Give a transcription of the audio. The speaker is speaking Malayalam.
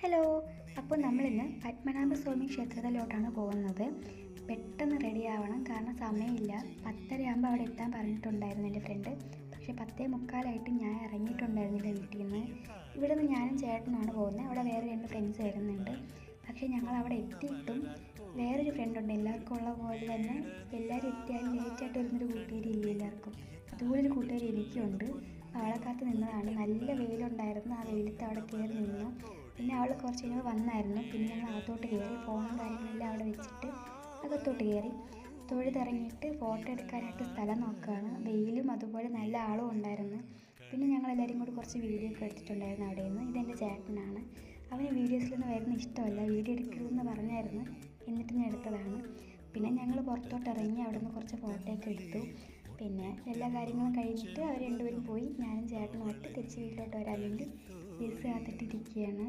ഹലോ. അപ്പോൾ നമ്മളിന്ന് പത്മനാഭസ്വാമി ക്ഷേത്രത്തിലോട്ടാണ് പോകുന്നത്. പെട്ടെന്ന് റെഡി ആവണം, കാരണം സമയമില്ല. 10:30 അവിടെ എത്താൻ പറഞ്ഞിട്ടുണ്ടായിരുന്നു എൻ്റെ ഫ്രണ്ട്. പക്ഷേ 10:45 ഞാൻ ഇറങ്ങിയിട്ടുണ്ടായിരുന്നില്ല വീട്ടിൽ നിന്ന്. ഇവിടെ നിന്ന് ഞാനും ചേട്ടനുമാണ് പോകുന്നത്. അവിടെ വേറെ 2 ഫ്രണ്ട്സ് വരുന്നുണ്ട്. പക്ഷേ ഞങ്ങൾ അവിടെ എത്തിയിട്ടും വേറൊരു ഫ്രണ്ടുണ്ട്. എല്ലാവർക്കും ഉള്ള പോലെ തന്നെ എല്ലാവരും എത്തിയാലും ലേറ്റായിട്ട് വരുന്നൊരു കൂട്ടുകാരി ഇല്ല എല്ലാവർക്കും. അതുപോലൊരു കൂട്ടുകാരി എനിക്കുണ്ട്. അവളെ കാത്ത് നിന്നതാണ്. നല്ല വെയിലുണ്ടായിരുന്നു. ആ വെയിലത്ത് അവിടെ കയറി നിന്നു. പിന്നെ അവൾ കുറച്ച് കഴിഞ്ഞപ്പോൾ വന്നായിരുന്നു. പിന്നെ ഞങ്ങൾ അകത്തോട്ട് കയറി. ഫോണും കാര്യങ്ങളെല്ലാം അവിടെ വെച്ചിട്ട് അകത്തോട്ട് കയറി. തൊഴുതിറങ്ങിയിട്ട് ഫോട്ടോ എടുക്കാനായിട്ട് സ്ഥലം നോക്കുകയാണ്. വെയിലും അതുപോലെ നല്ല ആളും ഉണ്ടായിരുന്നു. പിന്നെ ഞങ്ങളെല്ലാവരും കൂടി കുറച്ച് വീഡിയോ ഒക്കെ എടുത്തിട്ടുണ്ടായിരുന്നു അവിടെ നിന്ന്. ഇതെൻ്റെ ചേട്ടനാണ്. അവന് വീഡിയോസിലൊന്നും വരുന്ന ഇഷ്ടമല്ല. വീഡിയോ എടുക്കരുതെന്ന് പറഞ്ഞായിരുന്നു. എന്നിട്ട് ഞാൻ എടുത്തതാണ്. പിന്നെ ഞങ്ങൾ പുറത്തോട്ട് ഇറങ്ങി അവിടെ നിന്ന് കുറച്ച് ഫോട്ടോയൊക്കെ എടുത്തു. പിന്നെ എല്ലാ കാര്യങ്ങളും കഴിഞ്ഞിട്ട് അവർ രണ്ടുപേരും പോയി. ഞാനും ചേട്ടനുമായിട്ട് തിരിച്ച് വീട്ടിലോട്ട് വരാൻ വേണ്ടി ബസ് കാത്തിട്ടിരിക്കുകയാണ്.